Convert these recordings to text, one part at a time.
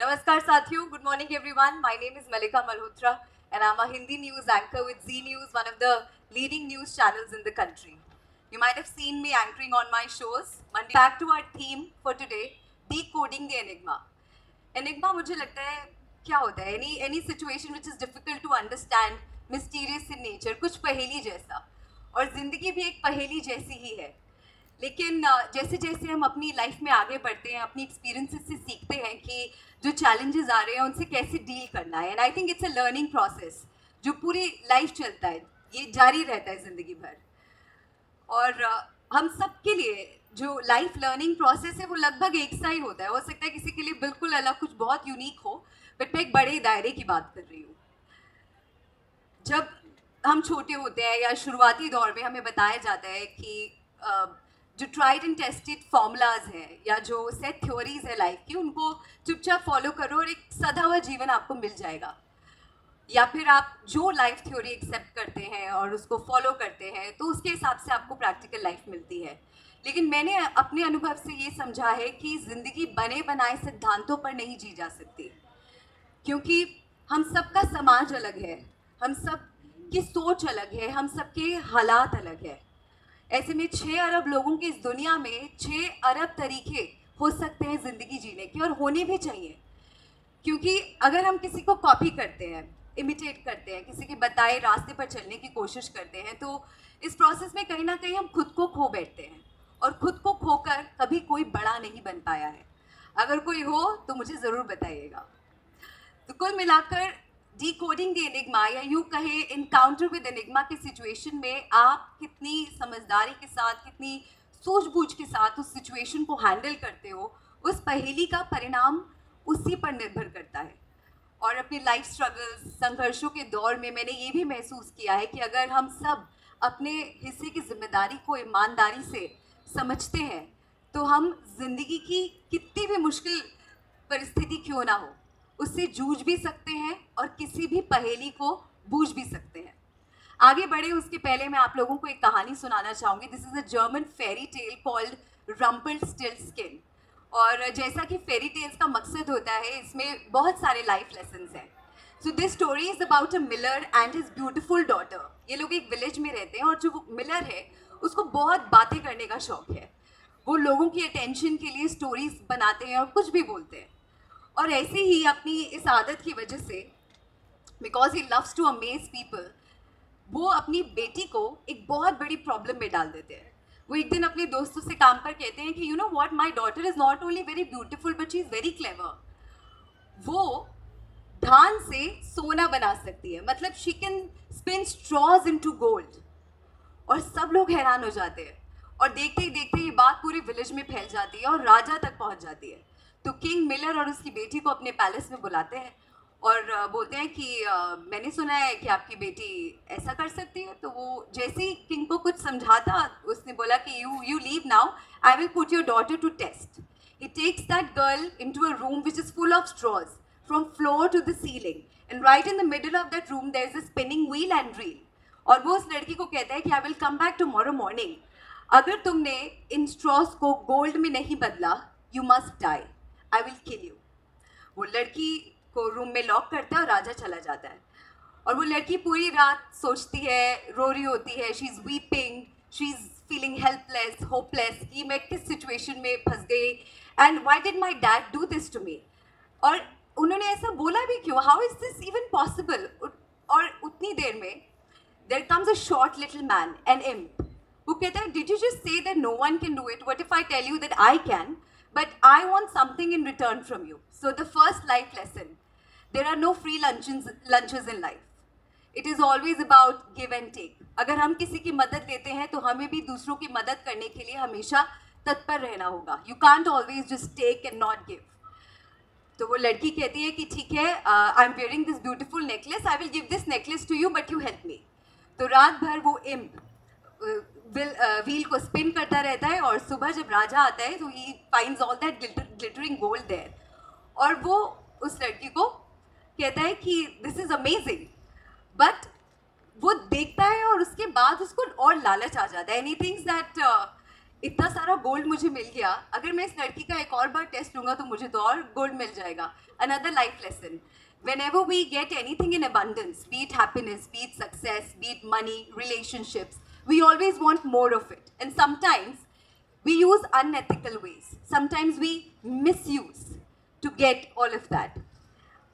Namaskar Sathiyo, good morning everyone. My name is Malika Malhotra and I'm a Hindi news anchor with Z News, one of the leading news channels in the country. You might have seen me anchoring on my shows. Back to our theme for today, decoding the enigma. Enigma मुझे लगता है क्या होता है any situation which is difficult to understand, mysterious in nature, कुछ पहेली जैसा. और ज़िंदगी भी एक पहेली जैसी ही है. लेकिन जैसे जैसे हम अपनी लाइफ में आगे बढ़ते हैं, अपनी एक्सपीरियंसेस से सीखते हैं कि जो चैलेंजेस आ रहे हैं उनसे कैसे डील करना है. And I think it's a learning process जो पूरी लाइफ चलता है, ये जारी रहता है ज़िंदगी भर. और हम सब के लिए जो लाइफ लर्निंग प्रोसेस है वो लगभग एक सा ही होता है. हो सकता है किसी के लिए बिल्कुल अलग, कुछ बहुत यूनिक हो, बट मैं एक बड़े दायरे की बात कर रही हूँ. जब हम छोटे होते हैं या शुरुआती दौर में हमें बताया जाता है कि जो ट्राइड एंड टेस्टेड फॉर्मूलाज हैं या जो सेट थ्योरीज है लाइफ की, उनको चुपचाप फॉलो करो और एक सदा हुआ जीवन आपको मिल जाएगा. या फिर आप जो लाइफ थ्योरी एक्सेप्ट करते हैं और उसको फॉलो करते हैं तो उसके हिसाब से आपको प्रैक्टिकल लाइफ मिलती है. लेकिन मैंने अपने अनुभव से ये समझा है कि ज़िंदगी बने बनाए सिद्धांतों पर नहीं जी जा सकती, क्योंकि हम सबका समाज अलग है, हम सब की सोच अलग है, हम सबके हालात अलग है. ऐसे में 6 अरब लोगों की इस दुनिया में 6 अरब तरीके हो सकते हैं ज़िंदगी जीने के, और होने भी चाहिए. क्योंकि अगर हम किसी को कॉपी करते हैं, इमिटेट करते हैं, किसी के बताए रास्ते पर चलने की कोशिश करते हैं, तो इस प्रोसेस में कहीं ना कहीं हम खुद को खो बैठते हैं. और खुद को खोकर कभी कोई बड़ा नहीं बन पाया है. अगर कोई हो तो मुझे ज़रूर बताइएगा. तो कुल मिलाकर डिकोडिंग द एनिग्मा, या यूँ कहे इनकाउंटर विद एनिग्मा की सिचुएशन में आप कितनी समझदारी के साथ, कितनी सूझबूझ के साथ उस सिचुएशन को हैंडल करते हो, उस पहेली का परिणाम उसी पर निर्भर करता है. और अपनी लाइफ स्ट्रगल्स, संघर्षों के दौर में मैंने ये भी महसूस किया है कि अगर हम सब अपने हिस्से की जिम्मेदारी को ईमानदारी से समझते हैं तो हम जिंदगी की कितनी भी मुश्किल परिस्थिति क्यों ना हो, उससे जूझ भी सकते हैं और किसी भी पहेली को बूझ भी सकते हैं. आगे बढ़े उसके पहले मैं आप लोगों को एक कहानी सुनाना चाहूँगी. This is a German fairy tale called Rumpelstiltskin. और जैसा कि फेरी टेल्स का मकसद होता है, इसमें बहुत सारे लाइफ लेसन्स हैं. So this story is about a Miller and his beautiful daughter. ये लोग एक विलेज में रहते हैं और जो वो मिलर है उसको बहुत बातें करने का शौक है. वो लोगों की अटेंशन के लिए स्टोरीज बनाते हैं और कुछ भी बोलते हैं. और ऐसे ही अपनी इस आदत की वजह से, because he loves to amaze people, वो अपनी बेटी को एक बहुत बड़ी प्रॉब्लम में डाल देते हैं. वो एक दिन अपने दोस्तों से काम पर कहते हैं कि you know what, my daughter is not only very beautiful but she is very clever. वो धान से सोना बना सकती है, मतलब she can spin straws into gold. और सब लोग हैरान हो जाते हैं और देखते ही देखते ये बात पूरे विलेज में फैल जाती है और राजा तक पहुंच जाती है. तो किंग मिलर और उसकी बेटी को अपने पैलेस में बुलाते हैं और बोलते हैं कि मैंने सुना है कि आपकी बेटी ऐसा कर सकती है. तो वो जैसे ही किंग को कुछ समझाता, उसने बोला कि you leave now, I will put your daughter to test. He takes that girl into a room which is full of straws from floor to the ceiling, and right in the middle of that room there is a spinning wheel and reel. और वो उस लड़की को कहता है कि I will come back tomorrow morning. अगर तुमने इन स्ट्रॉस को गोल्ड में नहीं बदला, you must die, I will kill you. वो लड़की को रूम में लॉक करता है और राजा चला जाता है. और वो लड़की पूरी रात सोचती है, रो रही होती है, she is weeping, she is feeling helpless, hopeless, कि मैं किस सिचुएशन में फंस गई, and why did my dad do this to me. और उन्होंने ऐसा बोला भी क्यों, how is this even possible. और उतनी देर में there comes a short little man, an imp, who कहता है, did you just say that no one can do it? What if I tell you that I can, but I want something in return from you? So the first life lesson, there are no free lunches in life. It is always about give and take. अगर हम किसी की मदद लेते हैं तो हमें भी दूसरों की मदद करने के लिए हमेशा तत्पर रहना होगा. You can't always just take and not give. तो वो लड़की कहती है कि ठीक है, I am wearing this beautiful necklace, I will give this necklace to you but you help me. तो रात भर वो इम्प व्हील को स्पिन करता रहता है और सुबह जब राजा आता है तो he finds all that glittering gold there. और वो उस लड़की को कहता है कि दिस इज़ अमेजिंग, बट वो देखता है और उसके बाद उसको और लालच आ जाता है, एंड ही थिंक्स दैट इतना सारा गोल्ड मुझे मिल गया, अगर मैं इस लड़की का एक और बार टेस्ट लूँगा तो मुझे तो और गोल्ड मिल जाएगा. Another life lesson. Whenever we get anything in abundance, be it happiness, be it success, be it money, relationships, we always want more of it. And sometimes we use unethical ways. Sometimes we misuse to get all of that.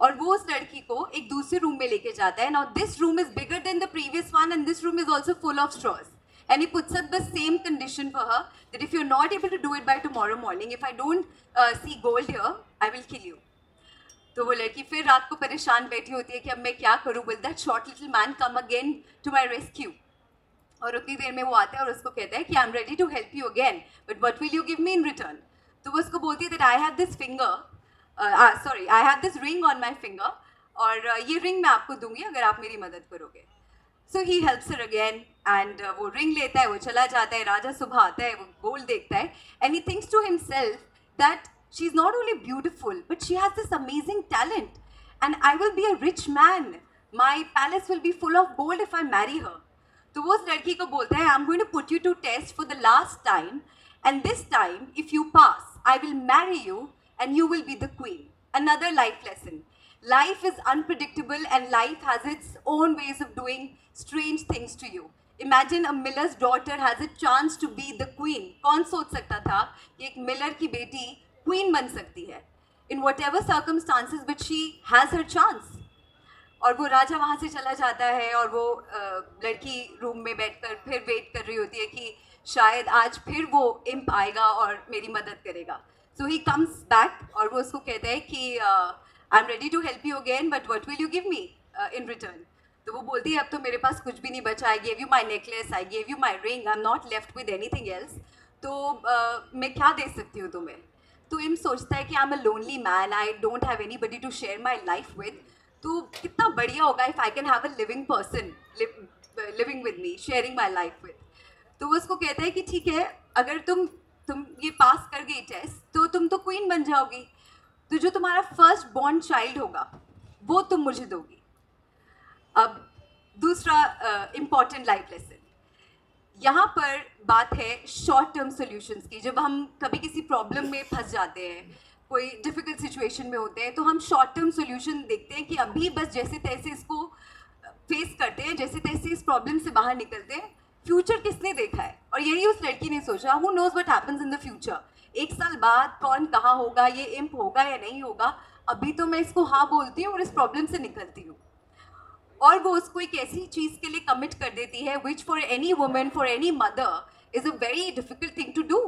और वो उस लड़की को एक दूसरे room में लेके जाता है. Now this room is bigger than the previous one and this room is also full of straws. And he puts up the same condition for her that if you're not able to do it by tomorrow morning, if I don't see gold here, I will kill you. तो वो लड़की फिर रात को परेशान बैठी होती है कि अब मैं क्या करूँ. Will that short little man come again to my rescue? और उतनी देर में वो आता है और उसको कहता है कि I'm ready to help you again, but what will you give me in return? तो वो उसको बोलती है that I have this finger, I have this ring on my finger, और ये रिंग मैं आपको दूंगी अगर आप मेरी मदद करोगे. So he helps her again and वो रिंग लेता है, वो चला जाता है. राजा सुबह आता है, वो गोल्ड देखता है and he thinks to himself that she's not only beautiful but she has this amazing talent and I will be a rich man. My palace will be full of gold if I marry her. तो वो उस लड़की को बोलता है I'm going to put you to test for the last time and this time if you pass I will marry you and you will be the queen. Another life lesson. Life is unpredictable and life has its own ways of doing strange things to you. Imagine a miller's daughter has a chance to be the queen. कौन सोच सकता था कि एक Miller की बेटी queen बन सकती है? In whatever circumstances, but she has her chance. और वो राजा वहाँ से चला जाता है और वो लड़की रूम में बैठकर फिर वेट कर रही होती है कि शायद आज फिर वो इम्प आएगा और मेरी मदद करेगा. So he comes back और वो उसको कहता है कि I'm ready to help you again, but what will you give me in return? तो वो बोलती है अब तो मेरे पास कुछ भी नहीं बचा. I gave you my necklace, I gave you my ring, I'm not left with anything else. तो मैं क्या दे सकती हूँ तुम्हें? तो इम सोचता है कि I'm a lonely man, I don't have anybody to share my life with. तो कितना बढ़िया होगा if I can have a living person living with me, sharing my life with. तो वो उसको कहता है कि ठीक है, अगर तुम ये पास कर गई टेस्ट तो तुम तो क्वीन बन जाओगी. तो जो तुम्हारा फर्स्ट बॉर्न चाइल्ड होगा वो तुम मुझे दोगी. अब दूसरा इम्पॉर्टेंट लाइफ लेसन. यहाँ पर बात है शॉर्ट टर्म सॉल्यूशंस की. जब हम कभी किसी प्रॉब्लम में फंस जाते हैं, कोई डिफ़िकल्ट सिचुएशन में होते हैं, तो हम शॉर्ट टर्म सॉल्यूशन देखते हैं कि अभी बस जैसे तैसे इसको फेस करते हैं, जैसे तैसे इस प्रॉब्लम से बाहर निकलते हैं. फ्यूचर किसने देखा है? और यही उस लड़की ने सोचा. Who nose what happens in the future. एक साल बाद कौन कहाँ होगा, ये इम्प होगा या नहीं होगा. अभी तो मैं इसको हाँ बोलती हूँ और इस प्रॉब्लम से निकलती हूँ. और वो उसको एक ऐसी चीज़ के लिए कमिट कर देती है which for any women, for any mother is a very difficult thing to do.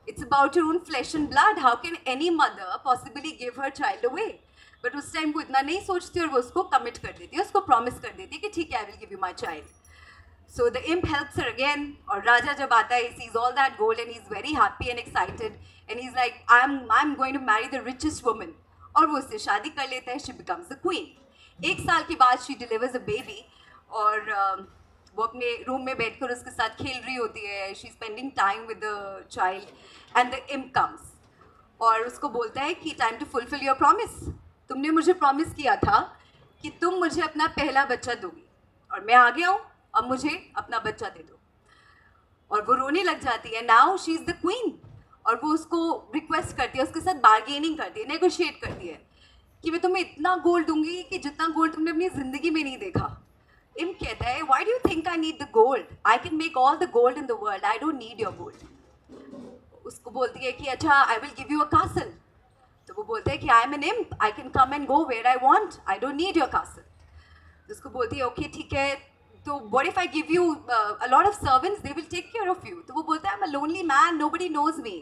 It's about your own flesh and blood. How can any mother possibly give her child away? But उस time वो इतना नहीं सोचती और वो उसको commit कर देती है, उसको प्रॉमिस कर देती है कि ठीक है, आई will give you my child. So the imp helps her again. और राजा जब आता है, he sees all that gold and he's very happy and excited and he's like, I'm going to marry the richest woman. और वो उससे शादी कर लेता है. She becomes the queen. एक साल के बाद she delivers a baby और वो अपने रूम में बैठकर उसके साथ खेल रही होती है. She's spending time with the child and the imp comes और उसको बोलता है कि time to fulfill your promise. तुमने मुझे प्रॉमिस किया था कि तुम मुझे अपना पहला बच्चा दोगी और मैं आ गया हूँ, अब मुझे अपना बच्चा दे दो. और वो रोने लग जाती है. Now she is the queen. और वो उसको रिक्वेस्ट करती है, उसके साथ बार्गेनिंग करती है, नेगोशिएट करती है कि मैं तुम्हें इतना गोल्ड दूंगी कि जितना गोल्ड तुमने अपनी ज़िंदगी में नहीं देखा. इम कहता है, why do you think I need the gold? I can make all the gold in the world, I don't need your gold. उसको बोलती है कि अच्छा, I will give you a castle. तो वो बोलता है कि I am an imp, I can come and go where I want, I don't need your castle. उसको बोलती है ओके ठीक है, तो what if I give you a lot of servants? They will take care of you. तो वो बोलता है I'm a lonely man, nobody knows me,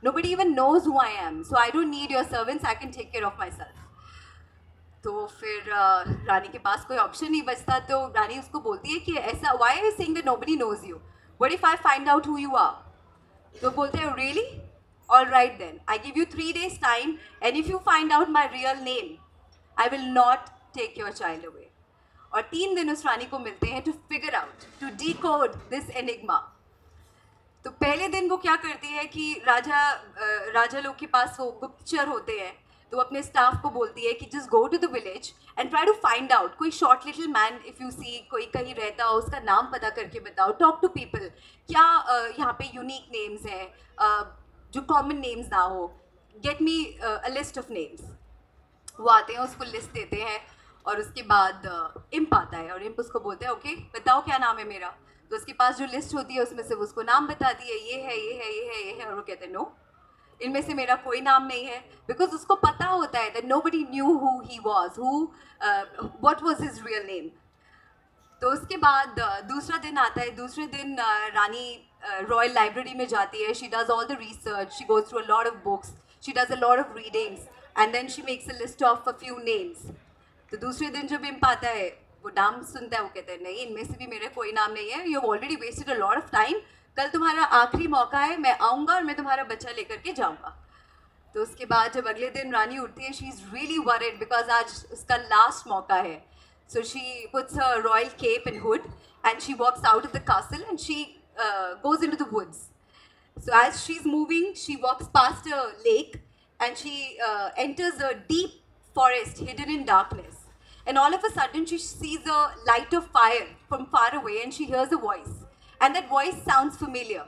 nobody even knows who I am, so I don't need your servants, I can take care of myself. तो फिर रानी के पास कोई option नहीं बचता. तो रानी उसको बोलती है कि ऐसा why are you saying that nobody knows you? What if I find out who you are? तो बोलते हैं really? All right then, I give you 3 days time and if you find out my real name, I will not take your child away. और 3 दिन उस रानी को मिलते हैं to figure out, to decode this enigma. तो पहले दिन वो क्या करती है कि राजा लोग के पास वो गुप्तचर होते हैं, तो वो अपने स्टाफ को बोलती है कि just go to the village and try to find out कोई short little man if you see कोई कहीं रहता हो उसका नाम पता करके बताओ, टॉक टू पीपल, क्या यहाँ पे यूनिक नेम्स हैं जो कॉमन नेम्स ना हो, get me a list of names. वो आते हैं, उसको लिस्ट देते हैं और उसके बाद इम्प आता है और इम्प उसको बोलते हैं ओके बताओ क्या नाम है मेरा। तो उसके पास जो लिस्ट होती है उसमें से उसको नाम बताती है, ये है ये है ये है ये है, और वो कहते हैं नो, इनमें से मेरा कोई नाम नहीं है, बिकॉज उसको पता होता है that nobody knew who he was, who what was his real name. तो उसके बाद दूसरा दिन आता है। दूसरे दिन रानी रॉयल लाइब्रेरी में जाती है, she does all the research, she goes through a lot of books, she does a lot of readings and then she makes a list of a few names. तो दूसरे दिन जब इम्प आता है वो नाम सुनता है, वो कहते हैं नहीं इनमें से भी मेरा कोई नाम नहीं है, you have already wasted a lot of time, कल तुम्हारा आखिरी मौका है, मैं आऊँगा और मैं तुम्हारा बच्चा लेकर के जाऊँगा। तो उसके बाद जब अगले दिन रानी उठती है, she is really worried because आज उसका लास्ट मौका है। So she puts her royal cape and hood and she walks out of the castle and she goes into the woods. So as she's moving, she walks past a lake and she enters a deep forest hidden in darkness. And all of a sudden she sees a light of fire from far away and she hears a voice. And that voice sounds familiar.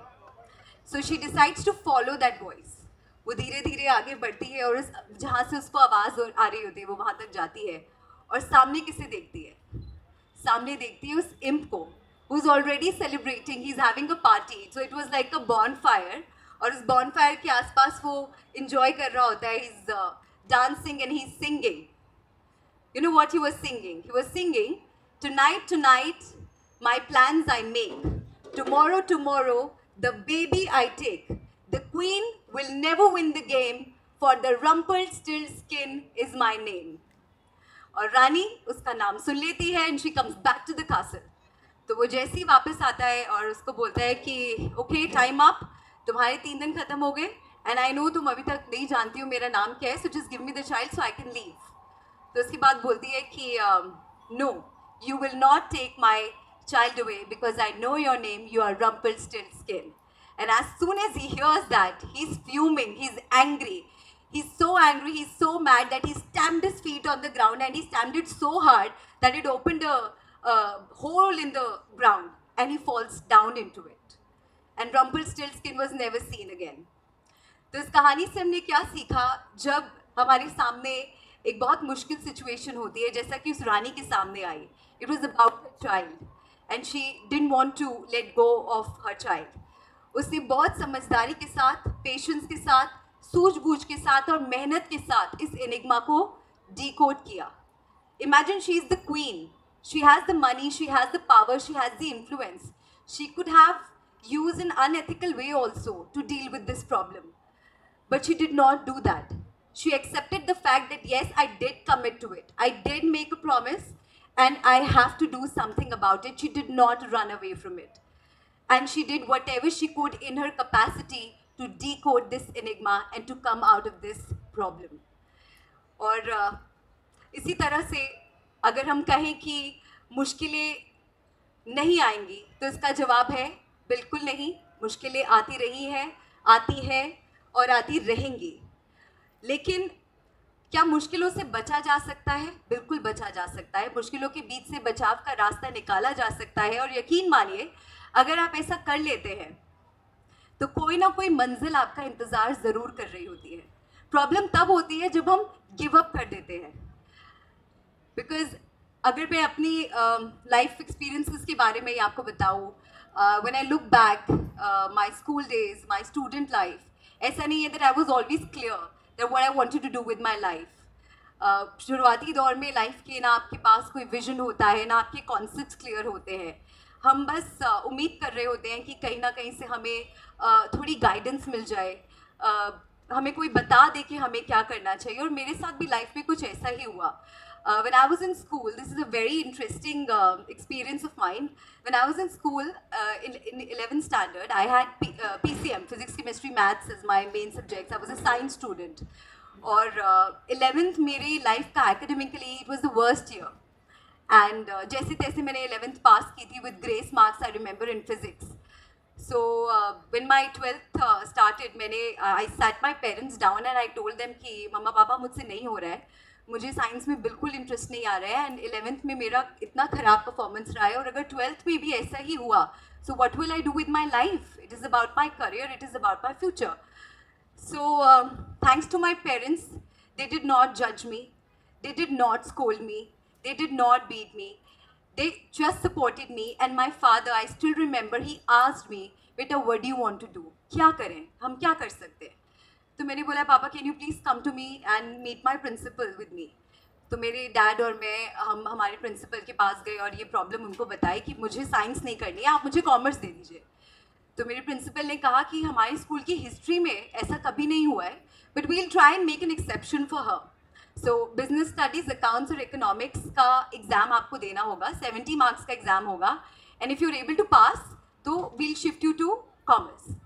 So she decides to follow that voice. वो धीरे धीरे आगे बढ़ती है और जहाँ से उसको आवाज़ आ रही होती है वो वहाँ तक जाती है और सामने किसे देखती है? सामने देखती है उस इम्प को, who is already celebrating, he is having a party, so it was like a bonfire, और उस bonfire के आसपास वो enjoy कर रहा होता है, he is dancing and he is singing. You know what he was singing? He was singing, tonight, tonight, my plans I make, tomorrow, tomorrow, the baby I take, the queen will never win the game, for the Rumpelstiltskin is my name. और रानी उसका नाम सुन लेती है and she comes back to the castle. तो वो जैसे ही वापस आता है और उसको बोलता है कि ओके टाइम अप, तुम्हारे 3 दिन खत्म हो गए एंड आई नो तुम अभी तक नहीं जानती हो मेरा नाम क्या है, so just give me the child so I can leave. तो उसके बाद बोलती है कि no, you will not take my child away because I know your name, you are Rumpelstiltskin। And as soon as he hears that he is fuming, he is angry, he's so angry, he's so mad that he stamped his feet on the ground and he stamped it so hard that it opened a hole in the ground and he falls down into it. And Rumpelstiltskin was never seen again. तो इस कहानी से हमने क्या सीखा? जब हमारे सामने एक बहुत मुश्किल सिचुएशन होती है जैसा कि उस रानी के सामने आई, it was about her child and she didn't want to let go of her child. उसने बहुत समझदारी के साथ, पेशेंस के साथ, सूझबूझ के साथ और मेहनत के साथ इस एनिग्मा को डिकोड किया। Imagine she is the queen, she has the money, she has the power, she has the influence, she could have use an unethical way also to deal with this problem, but she did not do that. She accepted the fact that yes I did commit to it, I did make a promise and I have to do something about it. She did not run away from it. And she did whatever she could in her capacity to decode this enigma and to come out of this problem. और इसी तरह से अगर हम कहें कि मुश्किलें नहीं आएंगी तो इसका जवाब है बिल्कुल नहीं। मुश्किलें आती रही हैं, आती हैं और आती रहेंगी, लेकिन क्या मुश्किलों से बचा जा सकता है? बिल्कुल बचा जा सकता है। मुश्किलों के बीच से बचाव का रास्ता निकाला जा सकता है और यकीन मानिए अगर आप ऐसा कर लेते हैं तो कोई ना कोई मंजिल आपका इंतज़ार ज़रूर कर रही होती है। प्रॉब्लम तब होती है जब हम गिव अप कर देते हैं। बिकॉज अगर मैं अपनी लाइफ एक्सपीरियंसेस के बारे में ही आपको बताऊँ, when I look back my school days, my student life, ऐसा नहीं है that I was always clear that what I wanted to do with my life. शुरुआती दौर में लाइफ के ना आपके पास कोई विजन होता है, ना आपके कॉन्सेप्ट्स क्लियर होते हैं। हम बस उम्मीद कर रहे होते हैं कि कहीं ना कहीं से हमें थोड़ी गाइडेंस मिल जाए, हमें कोई बता दे कि हमें क्या करना चाहिए। और मेरे साथ भी लाइफ में कुछ ऐसा ही हुआ। When I was in school, this is a very interesting experience of mine. When I was in school, in 11th standard, I had PCM, Physics, Chemistry, Maths as my main subjects. I was a science student. और 11th मेरी life का academically it was the worst year. And जैसे तैसे मैंने 11th पास की थी with grace marks, I remember, in physics. So when my 12th started, I sat my parents down and I told them कि मम्मा पापा मुझसे नहीं हो रहा है, मुझे साइंस में बिल्कुल इंटरेस्ट नहीं आ रहा है, एंड 11th में मेरा इतना ख़राब परफॉर्मेंस रहा है, और अगर 12th में भी ऐसा ही हुआ, so what will I do with my life? It is about my career, it is about my future. So thanks to my parents, they did not judge me, they did not scold me, they did not beat me. They just supported me, and my father, I still remember, he asked me, "Beta, what do you want to do? क्या करें? हम क्या कर सकते हैं?" तो मैंने बोला, "पापा, can you please come to me and meet my principal with me?" तो मेरे डैड और मैं हम हमारे प्रिंसिपल के पास गए और ये प्रॉब्लम उनको बताई कि मुझे साइंस नहीं करनी है, आप मुझे कॉमर्स दे दीजिए। तो मेरे प्रिंसिपल ने कहा कि हमारे स्कूल की हिस्ट्री में ऐसा कभी नहीं हुआ है, but we'll try and make an exception for her. So business studies, accounts और इकोनॉमिक्स का एग्ज़ाम आपको देना होगा, 70 मार्क्स का एग्ज़ाम होगा, and if you are able to pass तो we'll shift you to commerce.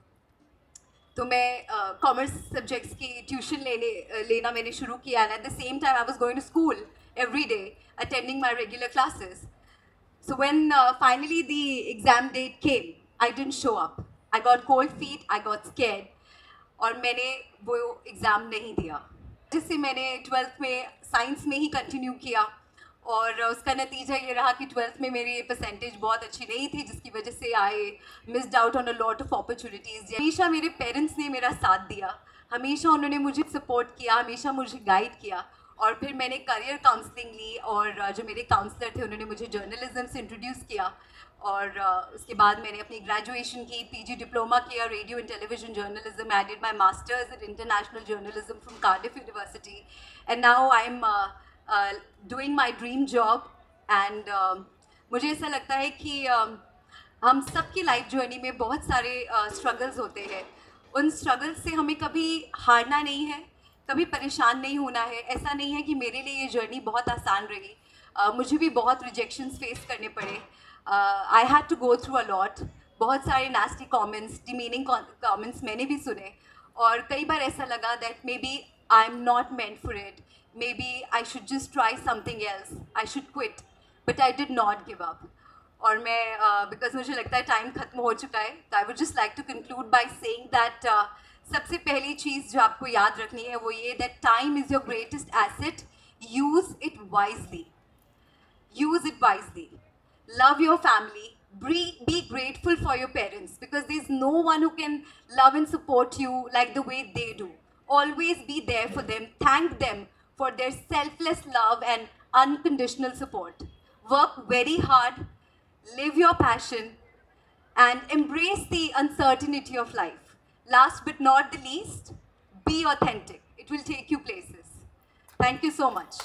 तो मैं कॉमर्स सब्जेक्ट्स की ट्यूशन लेना मैंने शुरू किया, and at the same time I was going to school every day, attending my regular classes. So when finally the exam date came, I didn't show up. I got cold feet, I got scared, और मैंने वो exam नहीं दिया, जिससे मैंने 12th में science में ही continue किया, और उसका नतीजा ये रहा कि 12th में मेरी परसेंटेज बहुत अच्छी नहीं थी, जिसकी वजह से I missed out on a lot of opportunities. हमेशा मेरे पेरेंट्स ने मेरा साथ दिया, हमेशा उन्होंने मुझे सपोर्ट किया, हमेशा मुझे गाइड किया, और फिर मैंने करियर काउंसलिंग ली, और जो मेरे काउंसलर थे उन्होंने मुझे जर्नलिज्म से इंट्रोड्यूस किया, और उसके बाद मैंने अपनी ग्रेजुएशन की, पीजी डिप्लोमा किया radio and television journalism. I did my masters in international journalism from Cardiff university, and now I am doing my dream job. And मुझे ऐसा लगता है कि हम सबकी लाइफ जर्नी में बहुत सारे स्ट्रगल्स होते हैं, उन स्ट्रगल्स से हमें कभी हारना नहीं है, कभी परेशान नहीं होना है। ऐसा नहीं है कि मेरे लिए ये जर्नी बहुत आसान रही, मुझे भी बहुत रिजेक्शंस फेस करने पड़े। I had to go through a lot, बहुत सारे नास्टी कमेंट्स, डिमीनिंग कमेंट्स मैंने भी सुने, और कई बार ऐसा लगा that maybe I am not meant for it, maybe I should just try something else, I should quit, but I did not give up. और मैं बिकॉज मुझे लगता है टाइम खत्म हो चुका है, तो I would just like to conclude by saying that सबसे पहली चीज़ जो आपको याद रखनी है वो ये, that time is your greatest asset, use it wisely, use it wisely, love your family, be grateful for your parents, because there's no one who can love and support you like the way they do. Always be there for them, thank them for their selfless love and unconditional support. Work very hard, live your passion, and embrace the uncertainty of life. Last but not the least, be authentic. It will take you places. Thank you so much.